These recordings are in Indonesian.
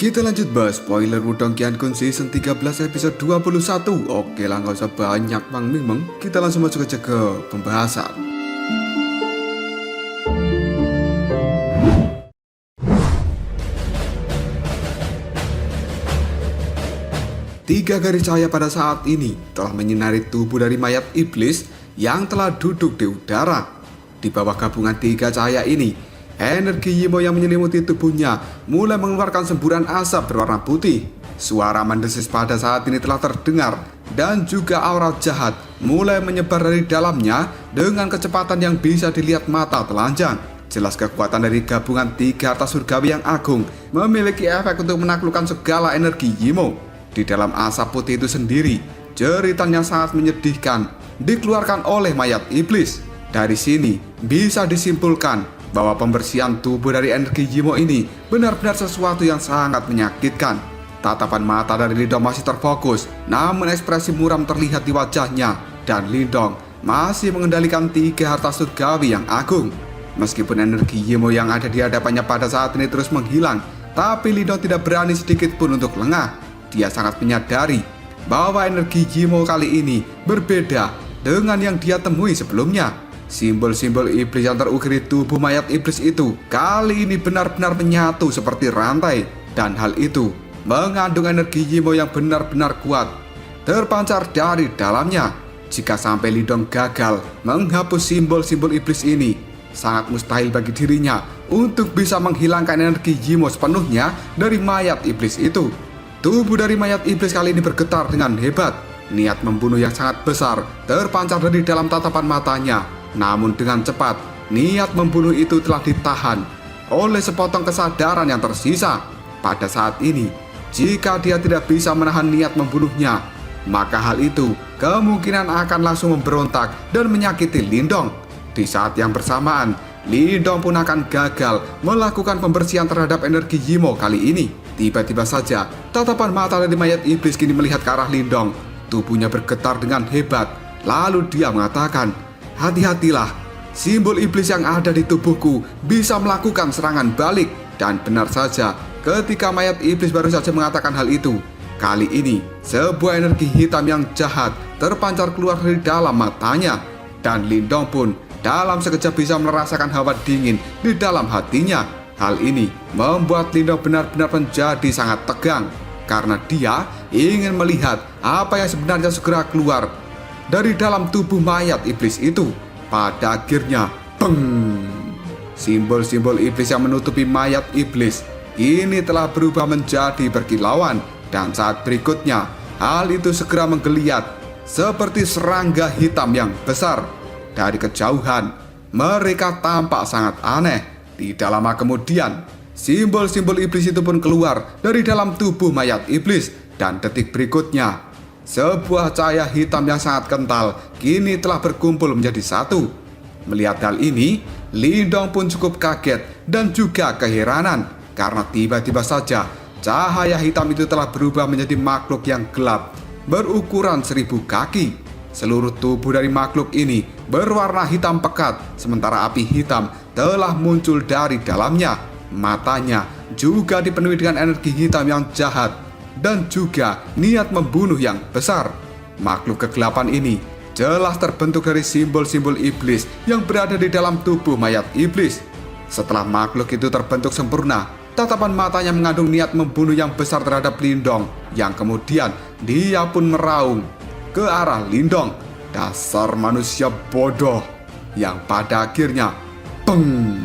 Kita lanjut bahas spoiler Wudong Qiankun Season 13 episode 21. Oke lah, gak usah banyak meng, kita langsung masuk aja ke pembahasan. Tiga garis cahaya pada saat ini telah menyinari tubuh dari mayat iblis yang telah duduk di udara. Di bawah gabungan tiga cahaya ini, energi Yimo yang menyelimuti tubuhnya mulai mengeluarkan semburan asap berwarna putih. Suara mendesis pada saat ini telah terdengar dan juga aura jahat mulai menyebar dari dalamnya dengan kecepatan yang bisa dilihat mata telanjang. Jelas kekuatan dari gabungan tiga harta surgawi yang agung memiliki efek untuk menaklukkan segala energi Yimo. Di dalam asap putih itu sendiri, jeritan yang sangat menyedihkan dikeluarkan oleh mayat iblis. Dari sini bisa disimpulkan bahwa pembersihan tubuh dari energi Yimo ini benar-benar sesuatu yang sangat menyakitkan. Tatapan mata dari Lindong masih terfokus, namun ekspresi muram terlihat di wajahnya, dan Lindong masih mengendalikan tiga harta surgawi yang agung. Meskipun energi Yimo yang ada di hadapannya pada saat ini terus menghilang, tapi Lindong tidak berani sedikit pun untuk lengah. Dia sangat menyadari bahwa energi Yimo kali ini berbeda dengan yang dia temui sebelumnya. Simbol-simbol iblis yang terukir di tubuh mayat iblis itu kali ini benar-benar menyatu seperti rantai, dan hal itu mengandung energi Yimo yang benar-benar kuat terpancar dari dalamnya. Jika sampai Lindong gagal menghapus simbol-simbol iblis ini, sangat mustahil bagi dirinya untuk bisa menghilangkan energi Yimo sepenuhnya dari mayat iblis itu. Tubuh dari mayat iblis kali ini bergetar dengan hebat. Niat membunuh yang sangat besar terpancar dari dalam tatapan matanya. Namun dengan cepat, niat membunuh itu telah ditahan oleh sepotong kesadaran yang tersisa. Pada saat ini, jika dia tidak bisa menahan niat membunuhnya, maka hal itu kemungkinan akan langsung memberontak dan menyakiti Lindong. Di saat yang bersamaan, Lindong pun akan gagal melakukan pembersihan terhadap energi Yimo kali ini. Tiba-tiba saja, tatapan mata dari mayat iblis kini melihat ke arah Lindong. Tubuhnya bergetar dengan hebat. Lalu dia mengatakan, "Hati-hatilah, simbol iblis yang ada di tubuhku bisa melakukan serangan balik." Dan benar saja, ketika mayat iblis baru saja mengatakan hal itu, kali ini sebuah energi hitam yang jahat terpancar keluar dari dalam matanya. Dan Lindong pun dalam sekejap bisa merasakan hawa dingin di dalam hatinya. Hal ini membuat Lindong benar-benar menjadi sangat tegang, karena dia ingin melihat apa yang sebenarnya segera keluar dari dalam tubuh mayat iblis itu. Pada akhirnya, peng! Simbol-simbol iblis yang menutupi mayat iblis ini telah berubah menjadi berkilauan, dan saat berikutnya hal itu segera menggeliat seperti serangga hitam yang besar. Dari kejauhan, mereka tampak sangat aneh. Tidak lama kemudian, simbol-simbol iblis itu pun keluar dari dalam tubuh mayat iblis, dan detik berikutnya, sebuah cahaya hitam yang sangat kental kini telah berkumpul menjadi satu. Melihat hal ini, Lindong pun cukup kaget dan juga keheranan, karena tiba-tiba saja cahaya hitam itu telah berubah menjadi makhluk yang gelap berukuran 1000 kaki. Seluruh tubuh dari makhluk ini berwarna hitam pekat, sementara api hitam telah muncul dari dalamnya. Matanya juga dipenuhi dengan energi hitam yang jahat dan juga niat membunuh yang besar. Makhluk kegelapan ini jelas terbentuk dari simbol-simbol iblis yang berada di dalam tubuh mayat iblis. Setelah makhluk itu terbentuk sempurna, tatapan matanya mengandung niat membunuh yang besar terhadap Lindong, yang kemudian dia pun meraung ke arah Lindong. Dasar manusia bodoh. Yang pada akhirnya, peng!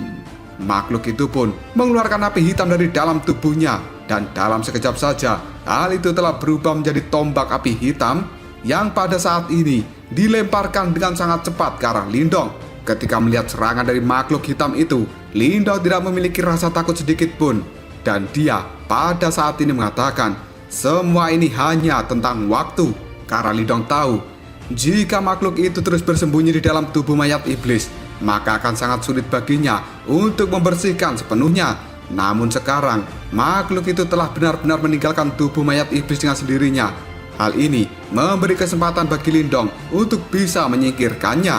Makhluk itu pun mengeluarkan api hitam dari dalam tubuhnya, dan dalam sekejap saja hal itu telah berubah menjadi tombak api hitam yang pada saat ini dilemparkan dengan sangat cepat ke arah Lindong. Ketika melihat serangan dari makhluk hitam itu, Lindong tidak memiliki rasa takut sedikit pun, dan dia pada saat ini mengatakan semua ini hanya tentang waktu. Karena Lindong tahu, jika makhluk itu terus bersembunyi di dalam tubuh mayat iblis, maka akan sangat sulit baginya untuk membersihkan sepenuhnya. Namun sekarang, makhluk itu telah benar-benar meninggalkan tubuh mayat iblis dengan sendirinya. Hal ini memberi kesempatan bagi Lindong untuk bisa menyingkirkannya.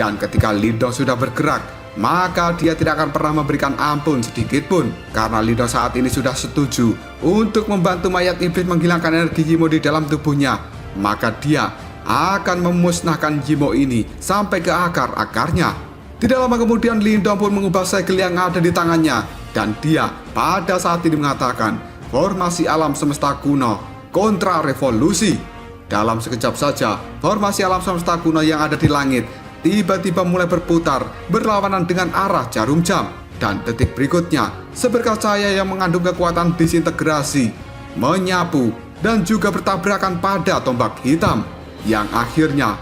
Dan ketika Lindong sudah bergerak, maka dia tidak akan pernah memberikan ampun sedikit pun. Karena Lindong saat ini sudah setuju untuk membantu mayat iblis menghilangkan energi Yimo di dalam tubuhnya, maka dia akan memusnahkan Yimo ini sampai ke akar-akarnya. Tidak lama kemudian Lindong pun mengubah segel yang ada di tangannya, dan dia pada saat ini mengatakan formasi alam semesta kuno kontra revolusi. Dalam sekejap saja, formasi alam semesta kuno yang ada di langit tiba-tiba mulai berputar berlawanan dengan arah jarum jam. Dan detik berikutnya, seberkas cahaya yang mengandung kekuatan disintegrasi menyapu dan juga bertabrakan pada tombak hitam yang akhirnya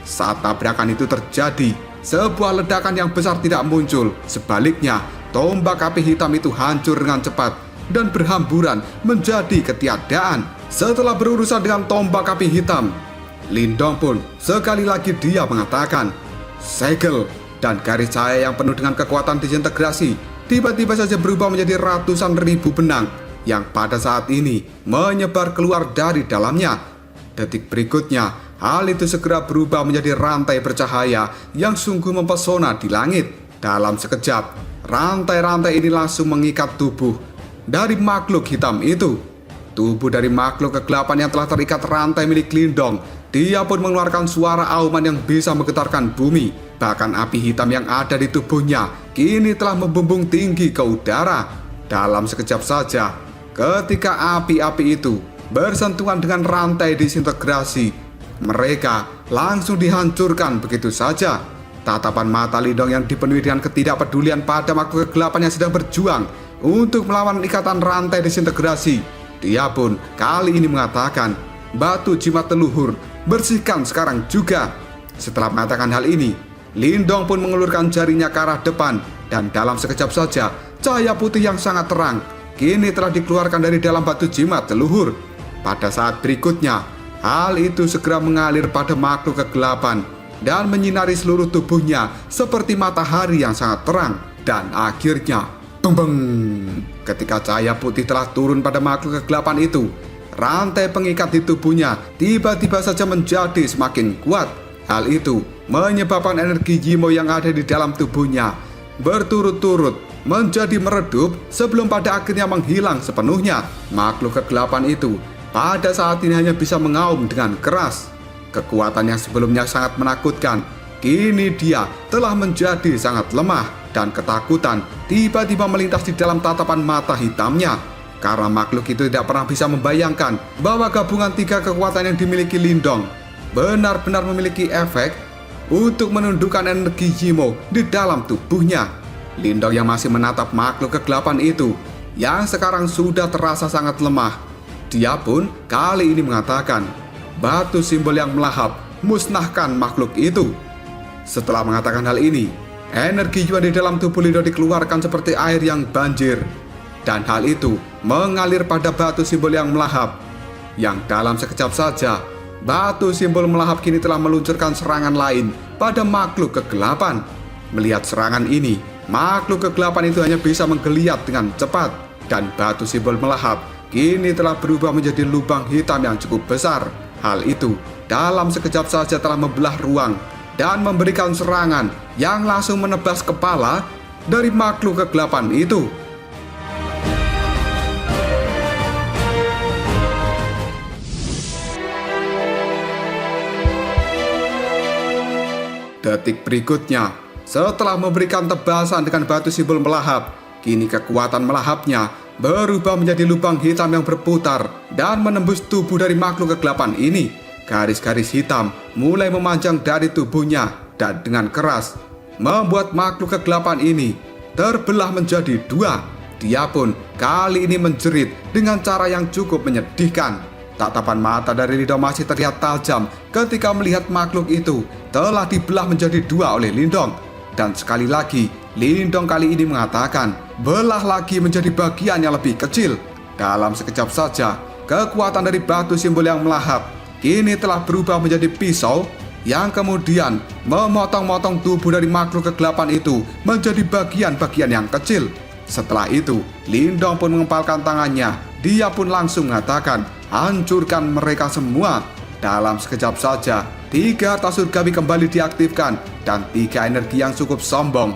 saat tabrakan itu terjadi, sebuah ledakan yang besar tidak muncul. Sebaliknya, tombak api hitam itu hancur dengan cepat dan berhamburan menjadi ketiadaan. Setelah berurusan dengan tombak api hitam, Lindong pun sekali lagi dia mengatakan, segel dan garis cahaya yang penuh dengan kekuatan disintegrasi tiba-tiba saja berubah menjadi ratusan ribu benang yang pada saat ini menyebar keluar dari dalamnya. Detik berikutnya, hal itu segera berubah menjadi rantai bercahaya yang sungguh mempesona di langit. Dalam sekejap, rantai-rantai ini langsung mengikat tubuh dari makhluk hitam itu. Tubuh dari makhluk kegelapan yang telah terikat rantai milik Lindong, dia pun mengeluarkan suara auman yang bisa menggetarkan bumi. Bahkan api hitam yang ada di tubuhnya kini telah membumbung tinggi ke udara. Dalam sekejap saja, ketika api-api itu bersentuhan dengan rantai disintegrasi, mereka langsung dihancurkan begitu saja. Tatapan mata Lindong yang dipenuhi dengan ketidakpedulian pada makhluk kegelapan yang sedang berjuang untuk melawan ikatan rantai disintegrasi. Dia pun kali ini mengatakan, batu jimat leluhur, bersihkan sekarang juga. Setelah mengatakan hal ini, Lindong pun mengulurkan jarinya ke arah depan, dan dalam sekejap saja, cahaya putih yang sangat terang kini telah dikeluarkan dari dalam batu jimat leluhur. Pada saat berikutnya, hal itu segera mengalir pada makhluk kegelapan dan menyinari seluruh tubuhnya seperti matahari yang sangat terang. Dan akhirnya, beng, ketika cahaya putih telah turun pada makhluk kegelapan itu, rantai pengikat di tubuhnya tiba-tiba saja menjadi semakin kuat. Hal itu menyebabkan energi Yimo yang ada di dalam tubuhnya berturut-turut menjadi meredup sebelum pada akhirnya menghilang sepenuhnya. Makhluk kegelapan itu pada saat ini hanya bisa mengaum dengan keras. Kekuatan yang sebelumnya sangat menakutkan, kini dia telah menjadi sangat lemah, dan ketakutan tiba-tiba melintas di dalam tatapan mata hitamnya. Karena makhluk itu tidak pernah bisa membayangkan bahwa gabungan tiga kekuatan yang dimiliki Lindong benar-benar memiliki efek untuk menundukkan energi Yimo di dalam tubuhnya. Lindong yang masih menatap makhluk kegelapan itu yang sekarang sudah terasa sangat lemah, dia pun kali ini mengatakan, batu simbol yang melahap, musnahkan makhluk itu. Setelah mengatakan hal ini, energi jiwa di dalam tubuh Lindong dikeluarkan seperti air yang banjir, dan hal itu mengalir pada batu simbol yang melahap, yang dalam sekejap saja, batu simbol melahap kini telah meluncurkan serangan lain pada makhluk kegelapan. Melihat serangan ini, makhluk kegelapan itu hanya bisa menggeliat dengan cepat, dan batu simbol melahap kini telah berubah menjadi lubang hitam yang cukup besar. Hal itu dalam sekejap saja telah membelah ruang dan memberikan serangan yang langsung menebas kepala dari makhluk kegelapan itu. Detik berikutnya, setelah memberikan tebasan dengan batu simbol melahap, kini kekuatan melahapnya berubah menjadi lubang hitam yang berputar dan menembus tubuh dari makhluk kegelapan ini. Garis-garis hitam mulai memanjang dari tubuhnya dan dengan keras membuat makhluk kegelapan ini terbelah menjadi dua. Dia pun kali ini menjerit dengan cara yang cukup menyedihkan. Tatapan mata dari Lindong masih terlihat tajam ketika melihat makhluk itu telah dibelah menjadi dua oleh Lindong. Dan sekali lagi, Lindong kali ini mengatakan, belah lagi menjadi bagian yang lebih kecil. Dalam sekejap saja, kekuatan dari batu simbol yang melahap kini telah berubah menjadi pisau yang kemudian memotong-motong tubuh dari makhluk kegelapan itu menjadi bagian-bagian yang kecil. Setelah itu, Lindong pun mengepalkan tangannya. Dia pun langsung mengatakan, hancurkan mereka semua. Dalam sekejap saja, 3 harta surgawi kembali diaktifkan dan 3 energi yang cukup sombong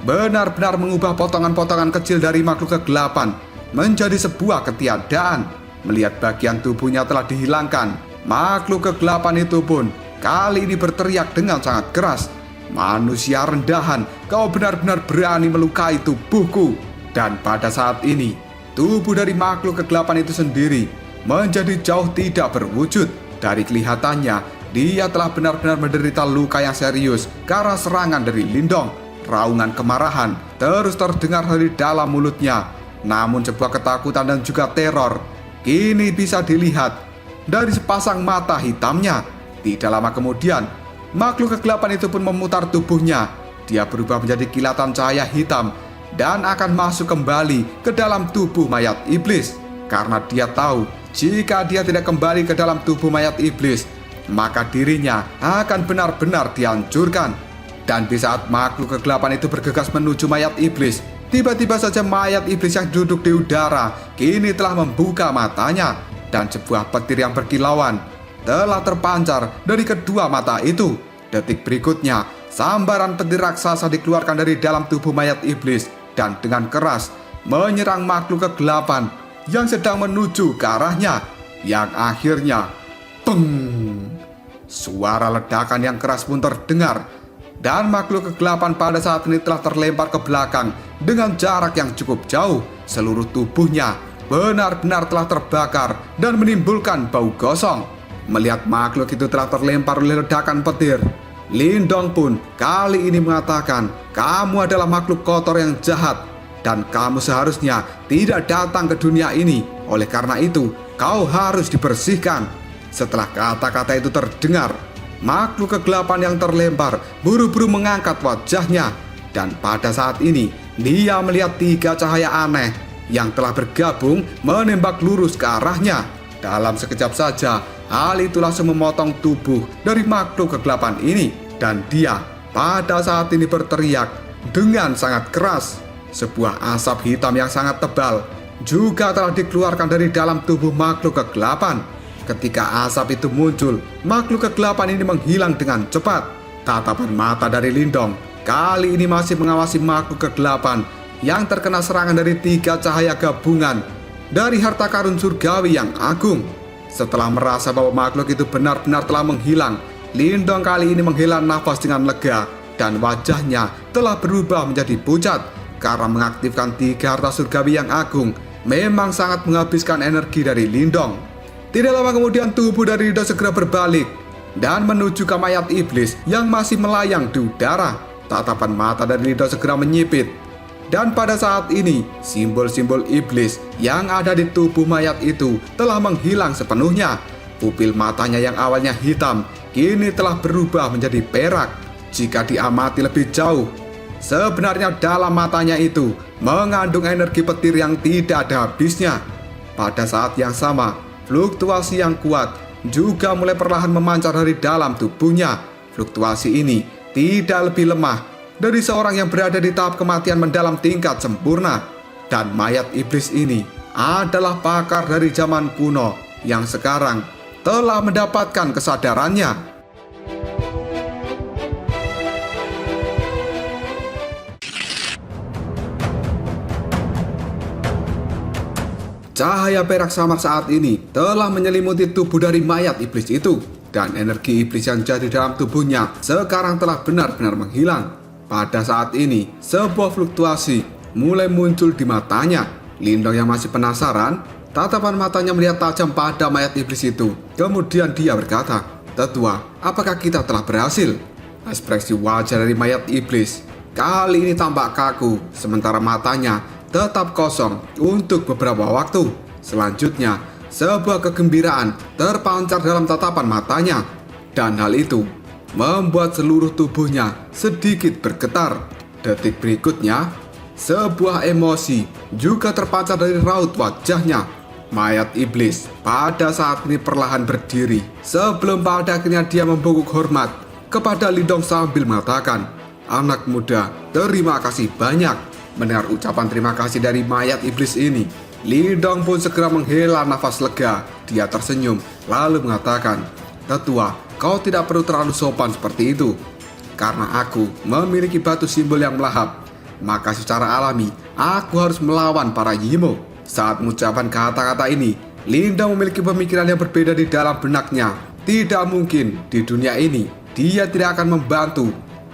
benar-benar mengubah potongan-potongan kecil dari makhluk kegelapan menjadi sebuah ketiadaan. Melihat bagian tubuhnya telah dihilangkan, makhluk kegelapan itu pun kali ini berteriak dengan sangat keras, "Manusia rendahan, kau benar-benar berani melukai tubuhku." Dan pada saat ini, tubuh dari makhluk kegelapan itu sendiri menjadi jauh tidak berwujud. Dari kelihatannya, dia telah benar-benar menderita luka yang serius karena serangan dari Lindong. Raungan kemarahan terus terdengar dari dalam mulutnya. Namun sebuah ketakutan dan juga teror kini bisa dilihat dari sepasang mata hitamnya. Tidak lama kemudian, makhluk kegelapan itu pun memutar tubuhnya. Dia berubah menjadi kilatan cahaya hitam dan akan masuk kembali ke dalam tubuh mayat iblis. Karena dia tahu, jika dia tidak kembali ke dalam tubuh mayat iblis, maka dirinya akan benar-benar dihancurkan. Dan di saat makhluk kegelapan itu bergegas menuju mayat iblis, tiba-tiba saja mayat iblis yang duduk di udara kini telah membuka matanya. Dan sebuah petir yang berkilauan telah terpancar dari kedua mata itu. Detik berikutnya, sambaran petir raksasa dikeluarkan dari dalam tubuh mayat iblis dan dengan keras menyerang makhluk kegelapan yang sedang menuju ke arahnya. Yang akhirnya, peng! Suara ledakan yang keras pun terdengar. Dan makhluk kegelapan pada saat ini telah terlempar ke belakang dengan jarak yang cukup jauh. Seluruh tubuhnya benar-benar telah terbakar dan menimbulkan bau gosong. Melihat makhluk itu telah terlempar oleh ledakan petir, Lindong pun kali ini mengatakan, "Kamu adalah makhluk kotor yang jahat dan kamu seharusnya tidak datang ke dunia ini. Oleh karena itu, kau harus dibersihkan." Setelah kata-kata itu terdengar, makhluk kegelapan yang terlempar buru-buru mengangkat wajahnya. Dan pada saat ini, dia melihat 3 cahaya aneh yang telah bergabung menembak lurus ke arahnya. Dalam sekejap saja, hal itu langsung memotong tubuh dari makhluk kegelapan ini. Dan dia pada saat ini berteriak dengan sangat keras. Sebuah asap hitam yang sangat tebal juga telah dikeluarkan dari dalam tubuh makhluk kegelapan. Ketika asap itu muncul, makhluk kegelapan ini menghilang dengan cepat. Tatapan mata dari Lindong kali ini masih mengawasi makhluk kegelapan yang terkena serangan dari 3 cahaya gabungan dari harta karun surgawi yang agung. Setelah merasa bahwa makhluk itu benar-benar telah menghilang, Lindong kali ini menghela nafas dengan lega dan wajahnya telah berubah menjadi pucat karena mengaktifkan 3 harta surgawi yang agung memang sangat menghabiskan energi dari Lindong. Tidak lama kemudian tubuh dari Lindong segera berbalik dan menuju ke mayat iblis yang masih melayang di udara. Tatapan mata dari Lindong segera menyipit. Dan pada saat ini, simbol-simbol iblis yang ada di tubuh mayat itu telah menghilang sepenuhnya. Pupil matanya yang awalnya hitam, kini telah berubah menjadi perak. Jika diamati lebih jauh, sebenarnya dalam matanya itu mengandung energi petir yang tidak ada habisnya. Pada saat yang sama, fluktuasi yang kuat juga mulai perlahan memancar dari dalam tubuhnya. Fluktuasi ini tidak lebih lemah dari seorang yang berada di tahap kematian mendalam tingkat sempurna. Dan mayat iblis ini adalah pakar dari zaman kuno yang sekarang telah mendapatkan kesadarannya. Cahaya perak samar saat ini telah menyelimuti tubuh dari mayat iblis itu. Dan energi iblis yang jadi dalam tubuhnya sekarang telah benar-benar menghilang. Pada saat ini, sebuah fluktuasi mulai muncul di matanya. Lindong yang masih penasaran, tatapan matanya melihat tajam pada mayat iblis itu. Kemudian dia berkata, "Tetua, apakah kita telah berhasil?" Ekspresi wajah dari mayat iblis kali ini tampak kaku, sementara matanya tetap kosong untuk beberapa waktu. Selanjutnya, sebuah kegembiraan terpancar dalam tatapan matanya. Dan hal itu membuat seluruh tubuhnya sedikit bergetar. Detik berikutnya, sebuah emosi juga terpancar dari raut wajahnya. Mayat iblis pada saat ini perlahan berdiri sebelum pada akhirnya dia membungkuk hormat kepada Lindong sambil mengatakan, "Anak muda, terima kasih banyak." Mendengar ucapan terima kasih dari mayat iblis ini, Lindong pun segera menghela nafas lega. Dia tersenyum lalu mengatakan, "Tetua, kau tidak perlu terlalu sopan seperti itu. Karena aku memiliki batu simbol yang melahap, maka secara alami aku harus melawan para Yimo. Saat mengucapkan kata-kata ini, Lindong memiliki pemikiran yang berbeda di dalam benaknya. Tidak mungkin di dunia ini dia tidak akan membantu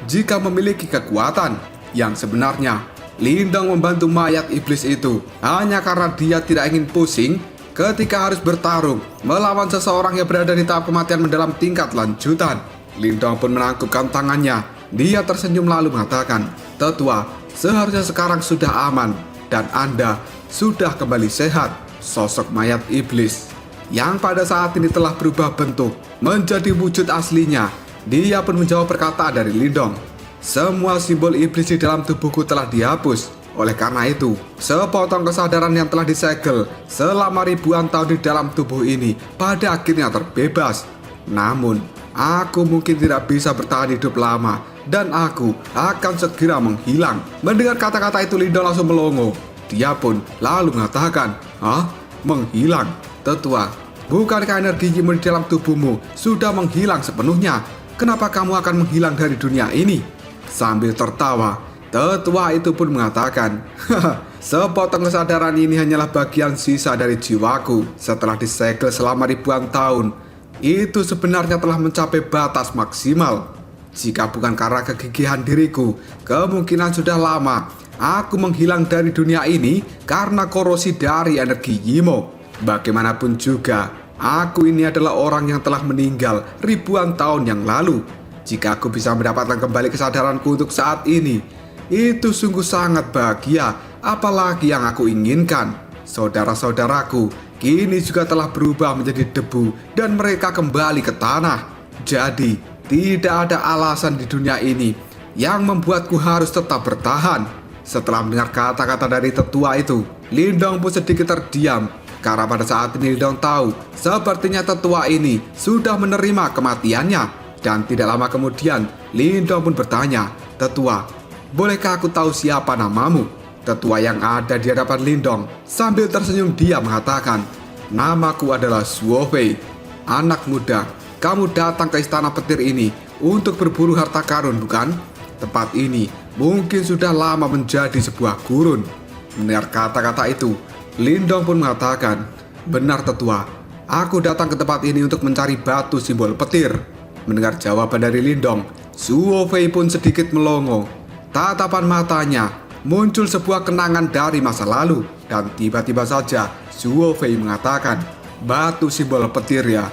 jika memiliki kekuatan. Yang sebenarnya Lindong membantu mayat iblis itu hanya karena dia tidak ingin pusing ketika harus bertarung melawan seseorang yang berada di tahap kematian mendalam tingkat lanjutan. Lindong pun menangkupkan tangannya. Dia tersenyum lalu mengatakan, "Tetua, seharusnya sekarang sudah aman dan Anda sudah kembali sehat." Sosok mayat iblis yang pada saat ini telah berubah bentuk menjadi wujud aslinya. Dia pun menjawab perkataan dari Lindong. "Semua simbol iblis di dalam tubuhku telah dihapus. Oleh karena itu, sepotong kesadaran yang telah disegel selama ribuan tahun di dalam tubuh ini pada akhirnya terbebas. Namun, aku mungkin tidak bisa bertahan hidup lama dan aku akan segera menghilang." Mendengar kata-kata itu, Lindong langsung melongo. Dia pun lalu mengatakan, "Hah? Menghilang? Tetua, bukankah energi Yimo di dalam tubuhmu sudah menghilang sepenuhnya? Kenapa kamu akan menghilang dari dunia ini?" Sambil tertawa, tetua itu pun mengatakan, "Sepotong kesadaran ini hanyalah bagian sisa dari jiwaku setelah disegel selama ribuan tahun. Itu sebenarnya telah mencapai batas maksimal. Jika bukan karena kegigihan diriku, kemungkinan sudah lama aku menghilang dari dunia ini karena korosi dari energi Yimo. Bagaimanapun juga, aku ini adalah orang yang telah meninggal ribuan tahun yang lalu. Jika aku bisa mendapatkan kembali kesadaranku untuk saat ini, itu sungguh sangat bahagia, apalagi yang aku inginkan. Saudara-saudaraku kini juga telah berubah menjadi debu dan mereka kembali ke tanah. Jadi, tidak ada alasan di dunia ini yang membuatku harus tetap bertahan." Setelah mendengar kata-kata dari tetua itu, Lindong pun sedikit terdiam. Karena pada saat ini Lindong tahu, sepertinya tetua ini sudah menerima kematiannya. Dan tidak lama kemudian, Lindong pun bertanya, "Tetua, bolehkah aku tahu siapa namamu?" Tetua yang ada di hadapan Lindong sambil tersenyum dia mengatakan, "Namaku adalah Suofei. Anak muda, kamu datang ke istana petir ini untuk berburu harta karun, bukan? Tempat ini mungkin sudah lama menjadi sebuah gurun." Mendengar kata-kata itu, Lindong pun mengatakan, "Benar tetua, aku datang ke tempat ini untuk mencari batu simbol petir." Mendengar jawaban dari Lindong, Suofei pun sedikit melongo. Tatapan matanya muncul sebuah kenangan dari masa lalu. Dan tiba-tiba saja Suofei mengatakan, "Batu simbol petir ya.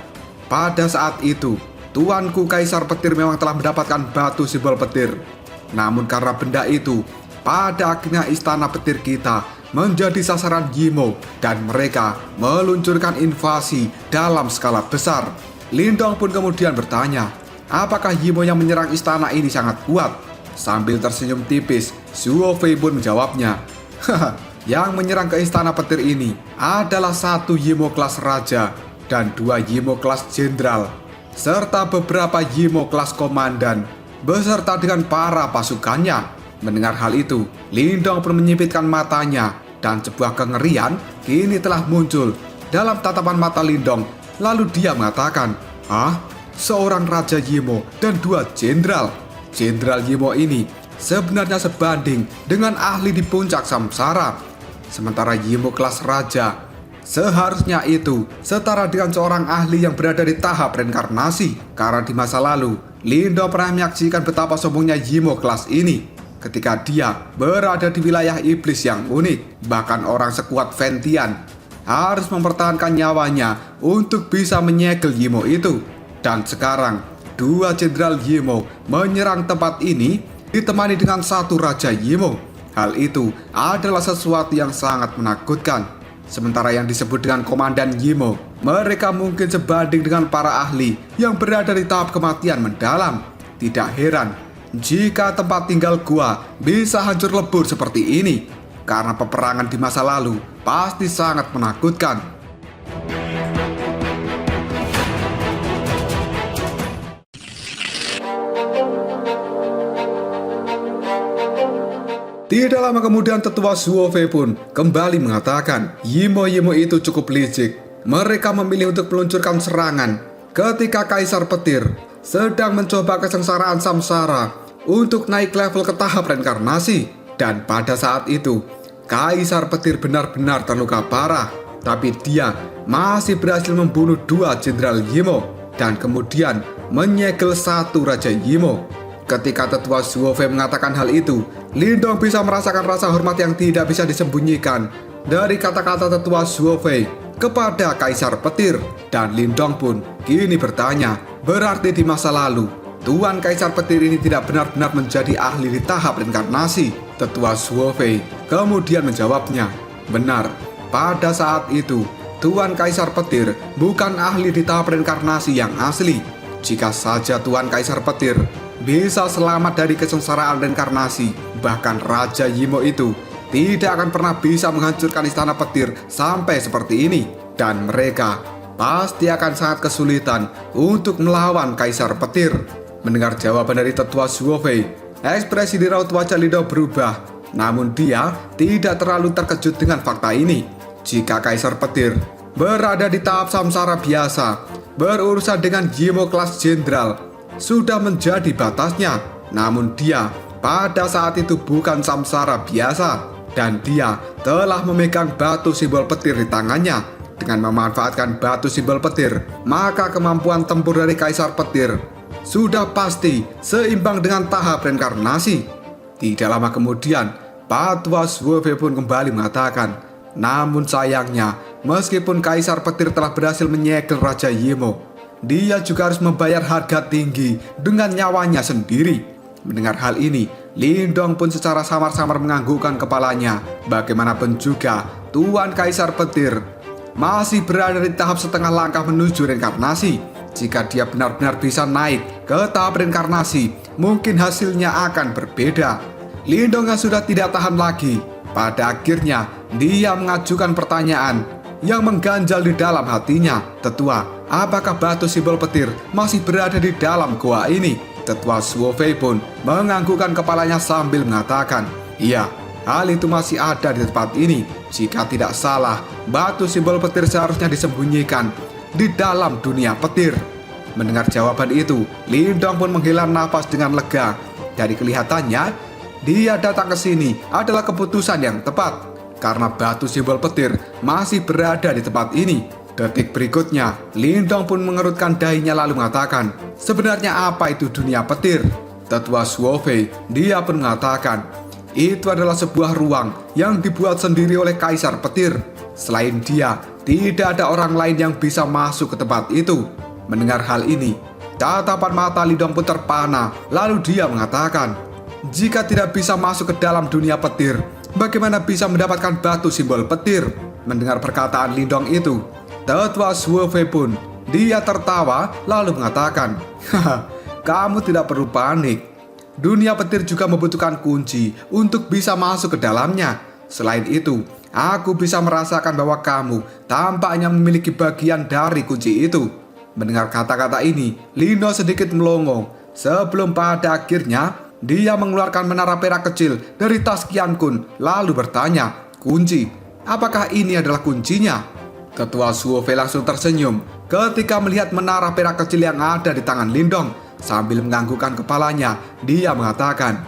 Pada saat itu, tuanku Kaisar Petir memang telah mendapatkan batu simbol petir. Namun karena benda itu, pada akhirnya istana petir kita menjadi sasaran Yimo dan mereka meluncurkan invasi dalam skala besar." Lindong pun kemudian bertanya, "Apakah Yimo yang menyerang istana ini sangat kuat?" Sambil tersenyum tipis, Suofei pun menjawabnya, "Yang menyerang ke istana petir ini adalah satu Yimo kelas raja dan 2 Yimo kelas jenderal, serta beberapa Yimo kelas komandan, beserta dengan para pasukannya." Mendengar hal itu, Lindong pun menyipitkan matanya dan sebuah kengerian kini telah muncul dalam tatapan mata Lindong. Lalu dia mengatakan, "Hah? Seorang Raja Yimo dan 2 jenderal? Jenderal Yimo ini sebenarnya sebanding dengan ahli di puncak samsara. Sementara Yimo kelas Raja seharusnya itu setara dengan seorang ahli yang berada di tahap reinkarnasi." Karena di masa lalu, Lindong pernah menyaksikan betapa sombongnya Yimo kelas ini ketika dia berada di wilayah iblis yang unik. Bahkan orang sekuat Ventian harus mempertahankan nyawanya untuk bisa menyegel Yimo itu. Dan sekarang 2 jenderal Yimo menyerang tempat ini ditemani dengan 1 Raja Yimo. Hal itu adalah sesuatu yang sangat menakutkan. Sementara yang disebut dengan komandan Yimo, mereka mungkin sebanding dengan para ahli yang berada di tahap kematian mendalam. Tidak heran jika tempat tinggal gua bisa hancur lebur seperti ini, karena peperangan di masa lalu pasti sangat menakutkan. Tidak lama kemudian tetua Suofei pun kembali mengatakan, Yimo-Yimo itu cukup licik. Mereka memilih untuk meluncurkan serangan ketika Kaisar Petir sedang mencoba kesengsaraan samsara untuk naik level ke tahap reinkarnasi. Dan pada saat itu, Kaisar Petir benar-benar terluka parah, tapi dia masih berhasil membunuh 2 Jenderal Yimo dan kemudian menyegel 1 Raja Yimo. Ketika tetua Zuofei mengatakan hal itu, Lindong bisa merasakan rasa hormat yang tidak bisa disembunyikan dari kata-kata tetua Zuofei kepada Kaisar Petir. Dan Lindong pun kini bertanya, berarti di masa lalu Tuan Kaisar Petir ini tidak benar-benar menjadi ahli di tahap reinkarnasi? Tetua Zuofei kemudian menjawabnya, benar, pada saat itu Tuan Kaisar Petir bukan ahli di tahap reinkarnasi yang asli. Jika saja Tuan Kaisar Petir bisa selamat dari kesengsaraan reinkarnasi, bahkan Raja Yimo itu tidak akan pernah bisa menghancurkan istana petir sampai seperti ini. Dan mereka pasti akan sangat kesulitan untuk melawan Kaisar Petir. Mendengar jawaban dari tetua Zuofei, ekspresi di raut wajah Lindong berubah. Namun dia tidak terlalu terkejut dengan fakta ini. Jika Kaisar Petir berada di tahap samsara biasa, berurusan dengan Yimo kelas jenderal sudah menjadi batasnya. Namun dia pada saat itu bukan samsara biasa, dan dia telah memegang batu simbol petir di tangannya. Dengan memanfaatkan batu simbol petir, maka kemampuan tempur dari Kaisar Petir sudah pasti seimbang dengan tahap reinkarnasi. Tidak lama kemudian, Tetua Zuofei pun kembali mengatakan, namun sayangnya, meskipun Kaisar Petir telah berhasil menyegel Raja Yimo, dia juga harus membayar harga tinggi dengan nyawanya sendiri. Mendengar hal ini, Lindong pun secara samar-samar menganggukkan kepalanya. Bagaimanapun juga, Tuan Kaisar Petir masih berada di tahap setengah langkah menuju reinkarnasi. Jika dia benar-benar bisa naik ke tahap reinkarnasi, mungkin hasilnya akan berbeda. Lindong yang sudah tidak tahan lagi, pada akhirnya dia mengajukan pertanyaan yang mengganjal di dalam hatinya. Tetua, apakah batu simbol petir masih berada di dalam goa ini? Tetua Zuofei pun menganggukkan kepalanya sambil mengatakan, iya, hal itu masih ada di tempat ini. Jika tidak salah, batu simbol petir seharusnya disembunyikan di dalam dunia petir. Mendengar jawaban itu, Lindong pun menghela nafas dengan lega. Dari kelihatannya, dia datang ke sini adalah keputusan yang tepat, karena batu simbol petir masih berada di tempat ini. Detik berikutnya, Lindong pun mengerutkan dahinya lalu mengatakan, sebenarnya apa itu dunia petir? Tetua Zuofei, dia pun mengatakan, itu adalah sebuah ruang yang dibuat sendiri oleh Kaisar Petir. Selain dia, tidak ada orang lain yang bisa masuk ke tempat itu. Mendengar hal ini, tatapan mata Lindong pun terpana. Lalu dia mengatakan, jika tidak bisa masuk ke dalam dunia petir, bagaimana bisa mendapatkan batu simbol petir? Mendengar perkataan Lindong itu, Tetua Zuofei pun dia tertawa lalu mengatakan, haha, kamu tidak perlu panik. Dunia petir juga membutuhkan kunci untuk bisa masuk ke dalamnya. Selain itu, aku bisa merasakan bahwa kamu tampaknya memiliki bagian dari kunci itu. Mendengar kata-kata ini, Lindong sedikit melongo. Sebelum pada akhirnya, dia mengeluarkan menara perak kecil dari tas Qian Kun, lalu bertanya, kunci, apakah ini adalah kuncinya? Tetua Zuofei langsung tersenyum ketika melihat menara perak kecil yang ada di tangan Lindong. Sambil menganggukkan kepalanya, dia mengatakan,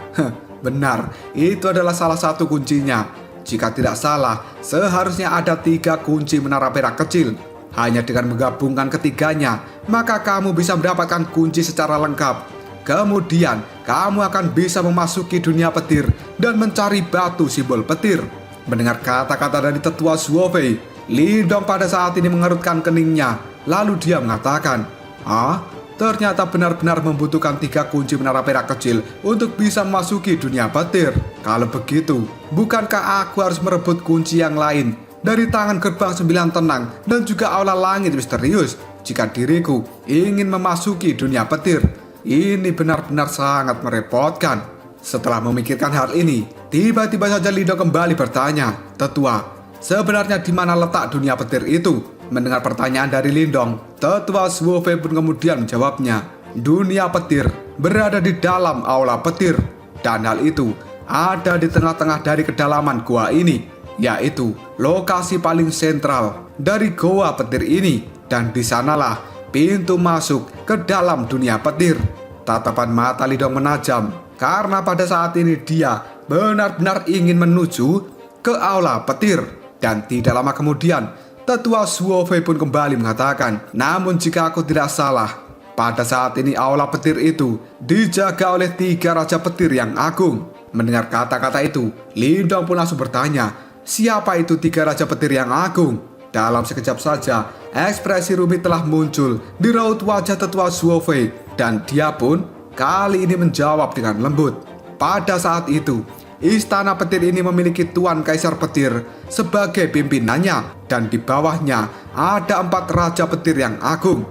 benar, itu adalah salah satu kuncinya. Jika tidak salah, seharusnya ada 3 kunci menara perak kecil. Hanya dengan menggabungkan ketiganya, maka kamu bisa mendapatkan kunci secara lengkap. Kemudian, kamu akan bisa memasuki dunia petir dan mencari batu simbol petir. Mendengar kata-kata dari Tetua Zuofei, Lindong pada saat ini mengerutkan keningnya. Lalu dia mengatakan, ternyata benar-benar membutuhkan 3 kunci menara perak kecil untuk bisa memasuki dunia petir. Kalau begitu, bukankah aku harus merebut kunci yang lain dari tangan gerbang 9 tenang dan juga aula langit misterius jika diriku ingin memasuki dunia petir? Ini benar-benar sangat merepotkan. Setelah memikirkan hal ini, tiba-tiba saja Lindong kembali bertanya, Tetua, sebenarnya di mana letak dunia petir itu? Mendengar pertanyaan dari Lindong, Tetua Zuofei pun kemudian menjawabnya, dunia petir berada di dalam aula petir, dan hal itu ada di tengah-tengah dari kedalaman gua ini, yaitu lokasi paling sentral dari goa petir ini. Dan di sanalah pintu masuk ke dalam dunia petir. Tatapan mata Lindong menajam karena pada saat ini dia benar-benar ingin menuju ke aula petir. Dan tidak lama kemudian, Tetua Suofei pun kembali mengatakan, namun jika aku tidak salah, pada saat ini aula petir itu dijaga oleh 3 raja petir yang agung. Mendengar kata-kata itu, Lindong pun langsung bertanya, siapa itu 3 raja petir yang agung? Dalam sekejap saja, ekspresi rumit telah muncul di raut wajah Tetua Suofei, dan dia pun kali ini menjawab dengan lembut. Pada saat itu, istana petir ini memiliki Tuan Kaisar Petir sebagai pimpinannya, dan di bawahnya ada 4 raja petir yang agung.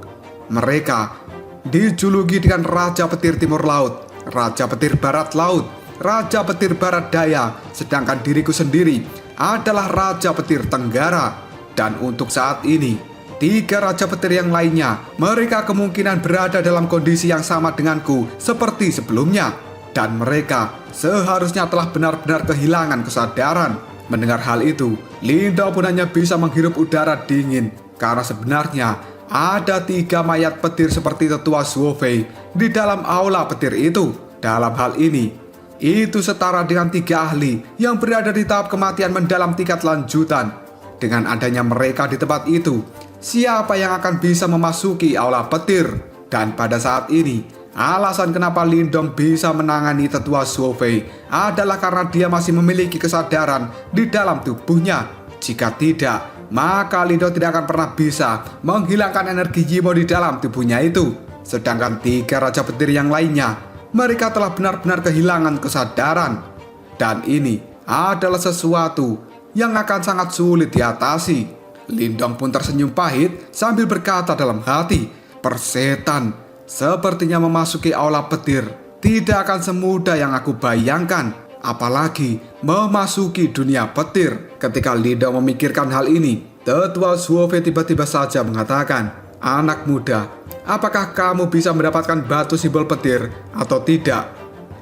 Mereka dijuluki dengan Raja Petir Timur Laut, Raja Petir Barat Laut, Raja Petir Barat Daya, sedangkan diriku sendiri adalah Raja Petir Tenggara. Dan untuk saat ini, 3 raja petir yang lainnya, mereka kemungkinan berada dalam kondisi yang sama denganku seperti sebelumnya. Dan mereka seharusnya telah benar-benar kehilangan kesadaran. Mendengar hal itu, Lindong pun hanya bisa menghirup udara dingin, karena sebenarnya ada 3 mayat petir seperti Tetua Suofei di dalam aula petir itu. Dalam hal ini, itu setara dengan 3 ahli yang berada di tahap kematian mendalam tingkat lanjutan. Dengan adanya mereka di tempat itu, siapa yang akan bisa memasuki aula petir? Dan pada saat ini, alasan kenapa Lindong bisa menangani Tetua Suofei adalah karena dia masih memiliki kesadaran di dalam tubuhnya. Jika tidak, maka Lindong tidak akan pernah bisa menghilangkan energi Yimo di dalam tubuhnya itu. Sedangkan 3 raja petir yang lainnya, mereka telah benar-benar kehilangan kesadaran. Dan ini adalah sesuatu yang akan sangat sulit diatasi. Lindong pun tersenyum pahit sambil berkata dalam hati, persetan sepertinya memasuki aula petir tidak akan semudah yang aku bayangkan, apalagi memasuki dunia petir. Ketika Lindong memikirkan hal ini, Tetua Suofei tiba-tiba saja mengatakan, anak muda, apakah kamu bisa mendapatkan batu simbol petir atau tidak?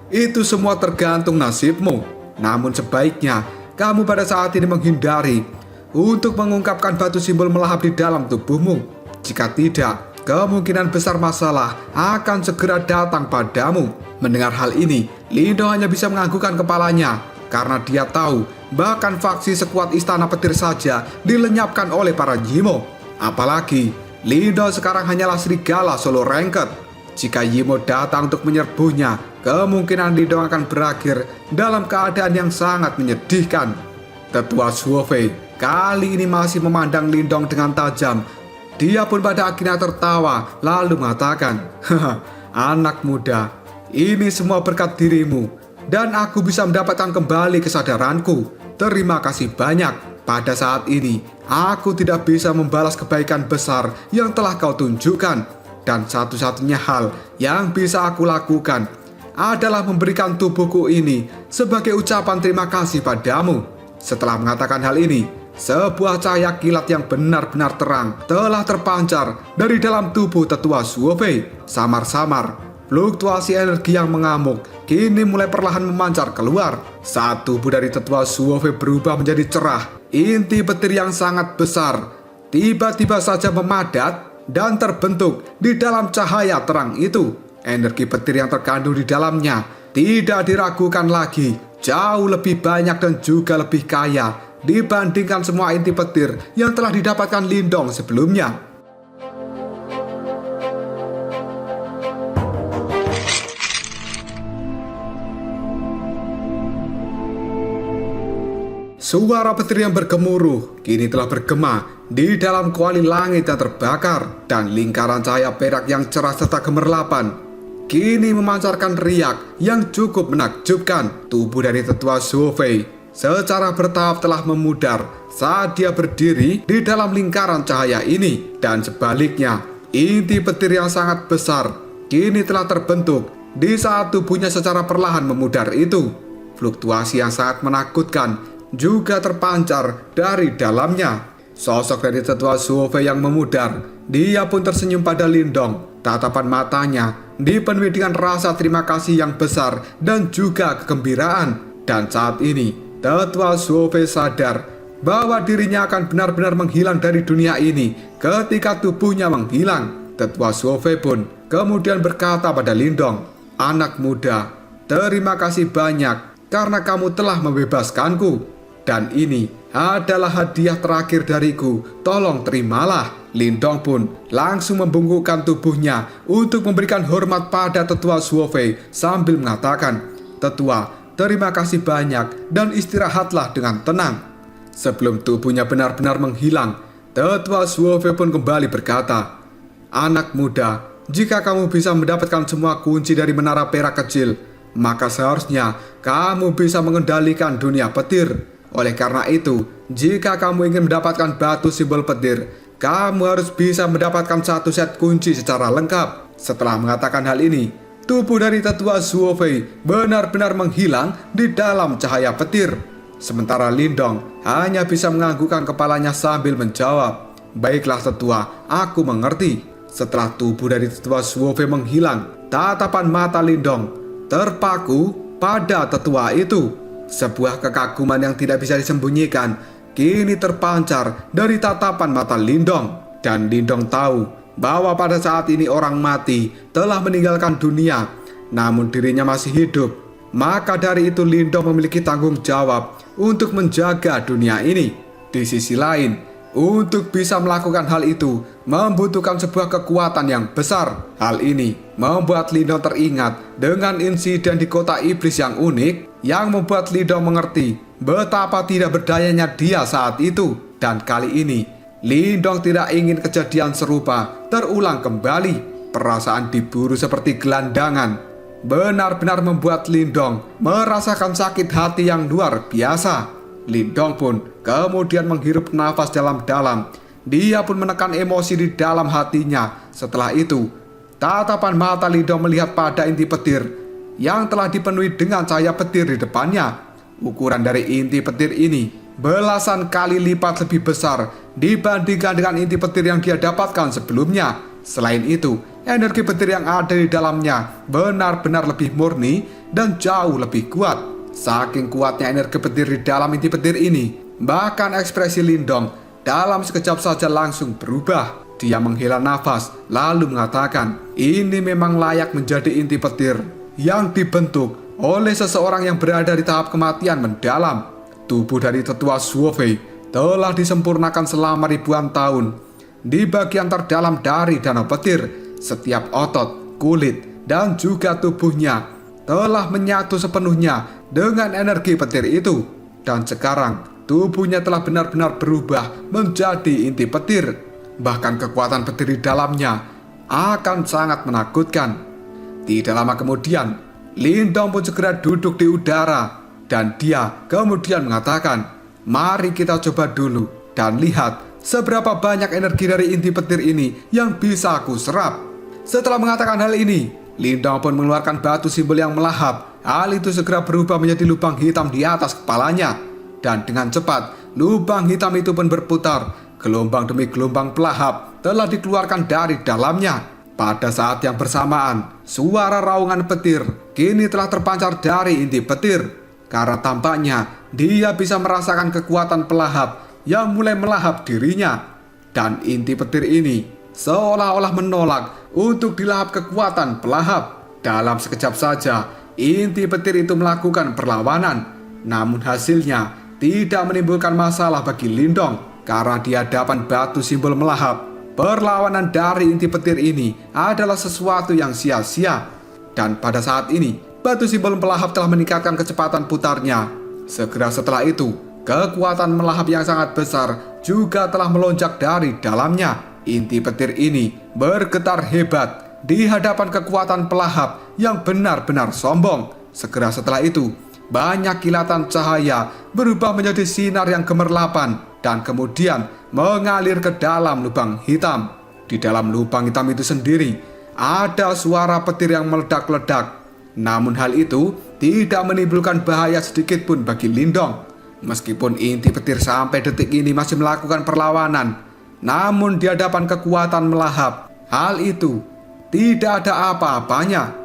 Itu semua tergantung nasibmu. Namun sebaiknya kamu pada saat ini menghindari untuk mengungkapkan batu simbol melahap di dalam tubuhmu. Jika tidak, kemungkinan besar masalah akan segera datang padamu. Mendengar hal ini, Lindong hanya bisa menganggukkan kepalanya, karena dia tahu bahkan faksi sekuat istana petir saja dilenyapkan oleh para Yimo. Apalagi Lindong sekarang hanyalah serigala solo ranked. Jika Yimo datang untuk menyerbunya, kemungkinan Lindong akan berakhir dalam keadaan yang sangat menyedihkan. Tetua Suofei kali ini masih memandang Lindong dengan tajam. Dia pun pada akhirnya tertawa lalu mengatakan, haha, anak muda, ini semua berkat dirimu dan aku bisa mendapatkan kembali kesadaranku. Terima kasih banyak. Pada saat ini, aku tidak bisa membalas kebaikan besar yang telah kau tunjukkan. Dan satu-satunya hal yang bisa aku lakukan adalah memberikan tubuhku ini sebagai ucapan terima kasih padamu. Setelah mengatakan hal ini, sebuah cahaya kilat yang benar-benar terang telah terpancar dari dalam tubuh Tetua Suofei. Samar-samar, fluktuasi energi yang mengamuk kini mulai perlahan memancar keluar. Saat tubuh dari Tetua Suofei berubah menjadi cerah, inti petir yang sangat besar tiba-tiba saja memadat dan terbentuk di dalam cahaya terang itu. Energi petir yang terkandung di dalamnya tidak diragukan lagi, jauh lebih banyak dan juga lebih kaya dibandingkan semua inti petir yang telah didapatkan Lindong sebelumnya. Suara petir yang bergemuruh kini telah bergema di dalam kuali langit yang terbakar, dan lingkaran cahaya perak yang cerah serta gemerlapan kini memancarkan riak yang cukup menakjubkan. Tubuh dari Tetua Suofei secara bertahap telah memudar saat dia berdiri di dalam lingkaran cahaya ini, dan sebaliknya inti petir yang sangat besar kini telah terbentuk di saat tubuhnya secara perlahan memudar itu. Fluktuasi yang sangat menakutkan juga terpancar dari dalamnya. Sosok dari Tetua Suofei yang memudar, dia pun tersenyum pada Lindong. Tatapan matanya dipenuhi dengan rasa terima kasih yang besar dan juga kegembiraan. Dan saat ini, Tetua Suofei sadar bahwa dirinya akan benar-benar menghilang dari dunia ini ketika tubuhnya menghilang. Tetua Suofei pun kemudian berkata pada Lindong, "Anak muda, terima kasih banyak karena kamu telah membebaskanku. Dan ini adalah hadiah terakhir dariku, tolong terimalah." Lindong pun langsung membungkukkan tubuhnya untuk memberikan hormat pada Tetua Suofei sambil mengatakan, "Tetua, terima kasih banyak dan istirahatlah dengan tenang." Sebelum tubuhnya benar-benar menghilang, Tetua Suofei pun kembali berkata, "Anak muda, jika kamu bisa mendapatkan semua kunci dari menara perak kecil, maka seharusnya kamu bisa mengendalikan dunia petir. Oleh karena itu, jika kamu ingin mendapatkan batu simbol petir, kamu harus bisa mendapatkan satu set kunci secara lengkap." Setelah mengatakan hal ini, tubuh dari Tetua Suofei benar-benar menghilang di dalam cahaya petir. Sementara Lindong hanya bisa menganggukkan kepalanya sambil menjawab, "Baiklah tetua, aku mengerti." Setelah tubuh dari Tetua Suofei menghilang, tatapan mata Lindong terpaku pada tetua itu. Sebuah kekaguman yang tidak bisa disembunyikan kini terpancar dari tatapan mata Lindong. Dan Lindong tahu bahwa pada saat ini orang mati telah meninggalkan dunia, namun dirinya masih hidup. Maka dari itu Lindong memiliki tanggung jawab untuk menjaga dunia ini. Di sisi lain, untuk bisa melakukan hal itu membutuhkan sebuah kekuatan yang besar. Hal ini membuat Lindong teringat dengan insiden di kota iblis yang unik, yang membuat Lindong mengerti betapa tidak berdayanya dia saat itu. Dan kali ini Lindong tidak ingin kejadian serupa terulang kembali. Perasaan diburu seperti gelandangan benar-benar membuat Lindong merasakan sakit hati yang luar biasa. Lindong pun kemudian menghirup nafas dalam-dalam. Dia pun menekan emosi di dalam hatinya. Setelah itu, tatapan mata Lindong melihat pada inti petir yang telah dipenuhi dengan cahaya petir di depannya. Ukuran dari inti petir ini belasan kali lipat lebih besar dibandingkan dengan inti petir yang dia dapatkan sebelumnya. Selain itu, energi petir yang ada di dalamnya benar-benar lebih murni dan jauh lebih kuat. Saking kuatnya energi petir di dalam inti petir ini, bahkan ekspresi Lindong dalam sekejap saja langsung berubah. Dia menghela nafas lalu mengatakan, "Ini memang layak menjadi inti petir yang dibentuk oleh seseorang yang berada di tahap kematian mendalam." Tubuh dari Tetua Suofei telah disempurnakan selama ribuan tahun. Di bagian terdalam dari danau petir, setiap otot, kulit, dan juga tubuhnya telah menyatu sepenuhnya dengan energi petir itu. Dan sekarang tubuhnya telah benar-benar berubah menjadi inti petir. Bahkan kekuatan petir di dalamnya akan sangat menakutkan. Tidak lama kemudian, Lindong pun segera duduk di udara. Dan dia kemudian mengatakan, "Mari kita coba dulu dan lihat seberapa banyak energi dari inti petir ini yang bisa aku serap." Setelah mengatakan hal ini, Lindong pun mengeluarkan batu simbol yang melahap. Hal itu segera berubah menjadi lubang hitam di atas kepalanya. Dan dengan cepat, lubang hitam itu pun berputar. Gelombang demi gelombang pelahap telah dikeluarkan dari dalamnya. Pada saat yang bersamaan, suara raungan petir kini telah terpancar dari inti petir. Karena tampaknya dia bisa merasakan kekuatan pelahap yang mulai melahap dirinya. Dan inti petir ini seolah-olah menolak untuk dilahap kekuatan pelahap. Dalam sekejap saja, inti petir itu melakukan perlawanan. Namun hasilnya tidak menimbulkan masalah bagi Lindong. Karena di hadapan batu simbol melahap, perlawanan dari inti petir ini adalah sesuatu yang sia-sia. Dan pada saat ini, batu simbol pelahap telah meningkatkan kecepatan putarnya. Segera setelah itu, kekuatan melahap yang sangat besar juga telah melonjak dari dalamnya. Inti petir ini bergetar hebat di hadapan kekuatan pelahap yang benar-benar sombong. Segera setelah itu, banyak kilatan cahaya berubah menjadi sinar yang gemerlapan dan kemudian mengalir ke dalam lubang hitam. Di dalam lubang hitam itu sendiri, ada suara petir yang meledak-ledak. Namun hal itu tidak menimbulkan bahaya sedikit pun bagi Lindong. Meskipun inti petir sampai detik ini masih melakukan perlawanan, namun di hadapan kekuatan melahap, hal itu tidak ada apa-apanya.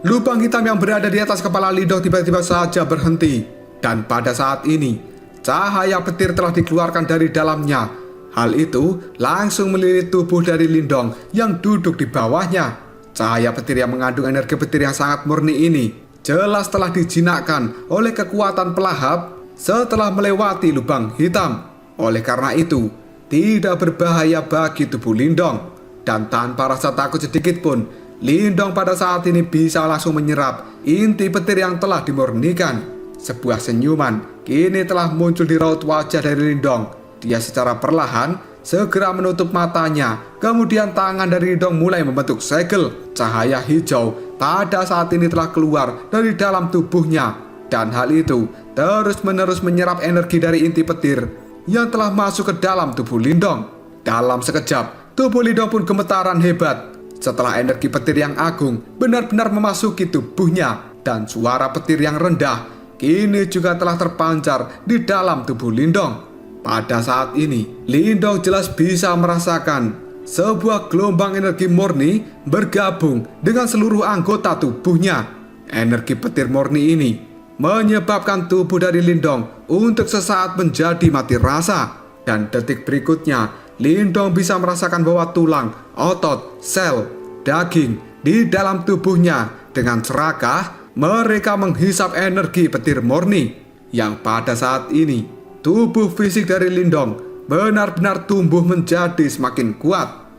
Lubang hitam yang berada di atas kepala Lindong tiba-tiba saja berhenti. Dan pada saat ini, cahaya petir telah dikeluarkan dari dalamnya. Hal itu langsung melilit tubuh dari Lindong yang duduk di bawahnya. Cahaya petir yang mengandung energi petir yang sangat murni ini jelas telah dijinakkan oleh kekuatan pelahap setelah melewati lubang hitam. Oleh karena itu, tidak berbahaya bagi tubuh Lindong. Dan tanpa rasa takut sedikit pun, Lindong pada saat ini bisa langsung menyerap inti petir yang telah dimurnikan. Sebuah senyuman kini telah muncul di raut wajah dari Lindong. Dia secara perlahan segera menutup matanya. Kemudian tangan dari Lindong mulai membentuk segel. Cahaya hijau pada saat ini telah keluar dari dalam tubuhnya. Dan hal itu terus-menerus menyerap energi dari inti petir yang telah masuk ke dalam tubuh Lindong. Dalam sekejap, tubuh Lindong pun gemetaran hebat setelah energi petir yang agung benar-benar memasuki tubuhnya. Dan suara petir yang rendah kini juga telah terpancar di dalam tubuh Lindong. Pada saat ini, Lindong jelas bisa merasakan sebuah gelombang energi murni bergabung dengan seluruh anggota tubuhnya. Energi petir murni ini menyebabkan tubuh dari Lindong untuk sesaat menjadi mati rasa. Dan detik berikutnya, Lindong bisa merasakan bahwa tulang, otot, sel, daging di dalam tubuhnya dengan serakah mereka menghisap energi petir murni. Yang pada saat ini, tubuh fisik dari Lindong benar-benar tumbuh menjadi semakin kuat.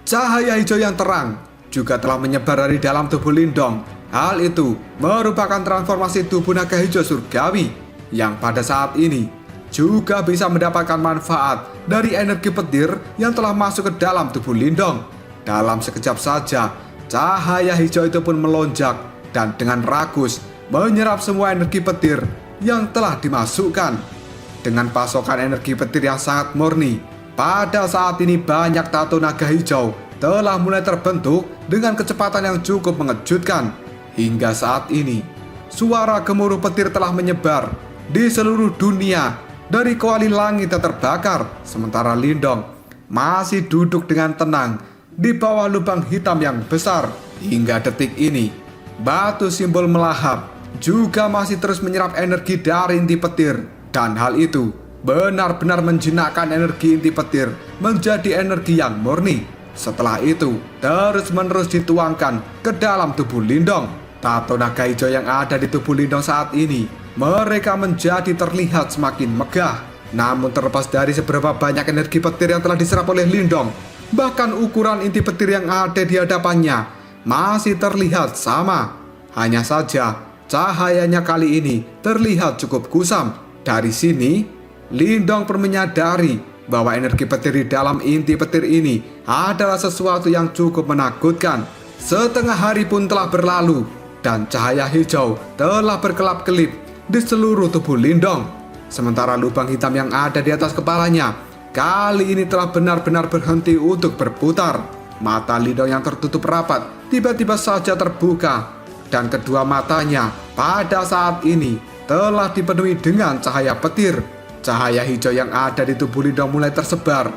Cahaya hijau yang terang juga telah menyebar dari dalam tubuh Lindong. Hal itu merupakan transformasi tubuh naga hijau surgawi yang pada saat ini juga bisa mendapatkan manfaat dari energi petir yang telah masuk ke dalam tubuh Lindong. Dalam sekejap saja, cahaya hijau itu pun melonjak dan dengan rakus menyerap semua energi petir yang telah dimasukkan. Dengan pasokan energi petir yang sangat murni, pada saat ini banyak tato naga hijau telah mulai terbentuk dengan kecepatan yang cukup mengejutkan. Hingga saat ini, suara gemuruh petir telah menyebar di seluruh dunia dari kuali langit yang terbakar. Sementara Lindong masih duduk dengan tenang di bawah lubang hitam yang besar. Hingga detik ini, batu simbol melahap juga masih terus menyerap energi dari inti petir. Dan hal itu benar-benar menjinakkan energi inti petir menjadi energi yang murni. Setelah itu, terus-menerus dituangkan ke dalam tubuh Lindong. Tato naga hijau yang ada di tubuh Lindong saat ini, mereka menjadi terlihat semakin megah. Namun terlepas dari seberapa banyak energi petir yang telah diserap oleh Lindong, bahkan ukuran inti petir yang ada di hadapannya masih terlihat sama. Hanya saja, cahayanya kali ini terlihat cukup kusam. Dari sini, Lindong pun menyadari bahwa energi petir di dalam inti petir ini adalah sesuatu yang cukup menakutkan. Setengah hari pun telah berlalu dan cahaya hijau telah berkelap-kelip di seluruh tubuh Lindong. Sementara lubang hitam yang ada di atas kepalanya kali ini telah benar-benar berhenti untuk berputar. Mata Lindong yang tertutup rapat tiba-tiba saja terbuka dan kedua matanya pada saat ini telah dipenuhi dengan cahaya petir. Cahaya hijau yang ada di tubuh Lindong mulai tersebar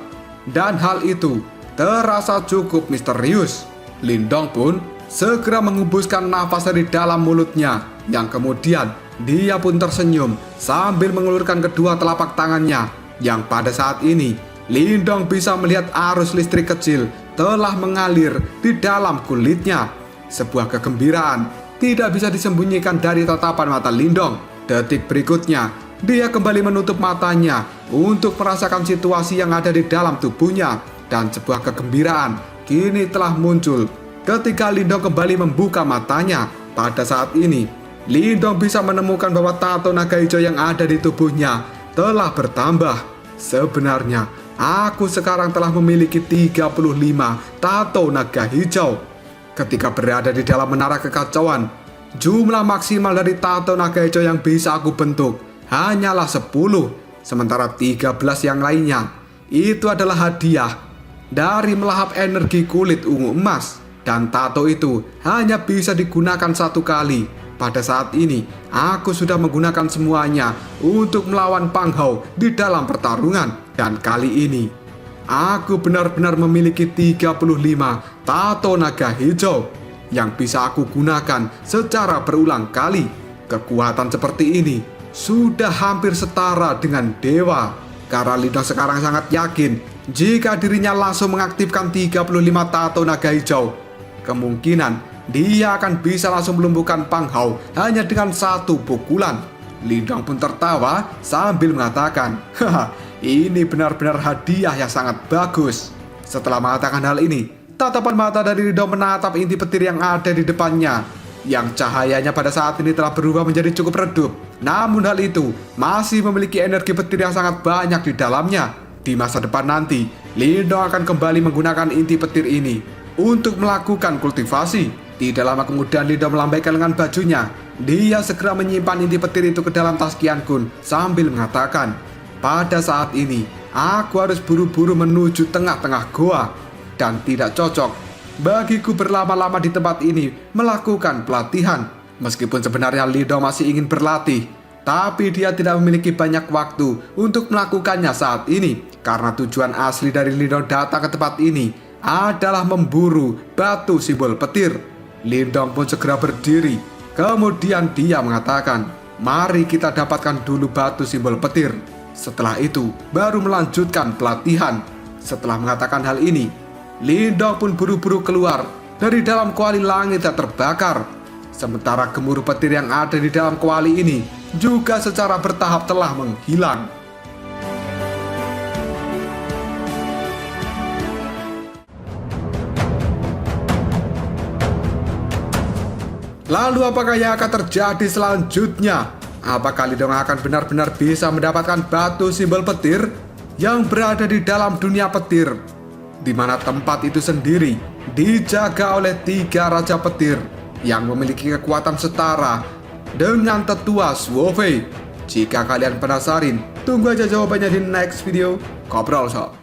dan hal itu terasa cukup misterius. Lindong pun segera mengembuskan nafas dari dalam mulutnya yang kemudian dia pun tersenyum sambil mengulurkan kedua telapak tangannya yang pada saat ini Lindong bisa melihat arus listrik kecil telah mengalir di dalam kulitnya. Sebuah kegembiraan tidak bisa disembunyikan dari tatapan mata Lindong. Detik berikutnya, dia kembali menutup matanya untuk merasakan situasi yang ada di dalam tubuhnya. Dan sebuah kegembiraan kini telah muncul ketika Lindong kembali membuka matanya. Pada saat ini, Lindong bisa menemukan bahwa tato naga hijau yang ada di tubuhnya telah bertambah. Sebenarnya, aku sekarang telah memiliki 35 tato naga hijau. Ketika berada di dalam menara kekacauan, jumlah maksimal dari tato naga hijau yang bisa aku bentuk hanyalah 10. Sementara 13 yang lainnya itu adalah hadiah dari melahap energi kulit ungu emas. Dan tato itu hanya bisa digunakan satu kali. Pada saat ini, aku sudah menggunakan semuanya untuk melawan Pang Hao di dalam pertarungan. Dan kali ini, aku benar-benar memiliki 35 tato naga hijau. yang bisa aku gunakan secara berulang kali. Kekuatan seperti ini sudah hampir setara dengan dewa, karena Lindong sekarang sangat yakin jika dirinya langsung mengaktifkan 35 tato naga hijau, kemungkinan dia akan bisa langsung melumpuhkan Pang Hao hanya dengan satu pukulan. Lindong pun tertawa sambil mengatakan, "Haha, ini benar-benar hadiah yang sangat bagus." Setelah mengatakan hal ini, tatapan mata dari Lindong menatap inti petir yang ada di depannya, yang cahayanya pada saat ini telah berubah menjadi cukup redup. Namun hal itu masih memiliki energi petir yang sangat banyak di dalamnya. Di masa depan nanti, Lindong akan kembali menggunakan inti petir ini untuk melakukan kultivasi. Tidak lama kemudian Lindong melambaikan lengan bajunya. Dia segera menyimpan inti petir itu ke dalam tas Qian Kun sambil mengatakan, "Pada saat ini, aku harus buru-buru menuju tengah-tengah goa, dan tidak cocok bagiku berlama-lama di tempat ini melakukan pelatihan." Meskipun sebenarnya Lindong masih ingin berlatih, tapi dia tidak memiliki banyak waktu untuk melakukannya saat ini, karena tujuan asli dari Lindong datang ke tempat ini adalah memburu batu simbol petir. Lindong pun segera berdiri, kemudian dia mengatakan, "Mari kita dapatkan dulu batu simbol petir. Setelah itu baru melanjutkan pelatihan." Setelah mengatakan hal ini, Lindong pun buru-buru keluar dari dalam kuali langit yang terbakar. Sementara gemuruh petir yang ada di dalam kuali ini juga secara bertahap telah menghilang. Lalu apakah yang akan terjadi selanjutnya? Apakah Lindong akan benar-benar bisa mendapatkan batu simbol petir yang berada di dalam dunia petir, di mana tempat itu sendiri dijaga oleh 3 raja petir yang memiliki kekuatan setara dengan tetua Suofei? Jika kalian penasaran, tunggu aja jawabannya di next video. Koprol Shop.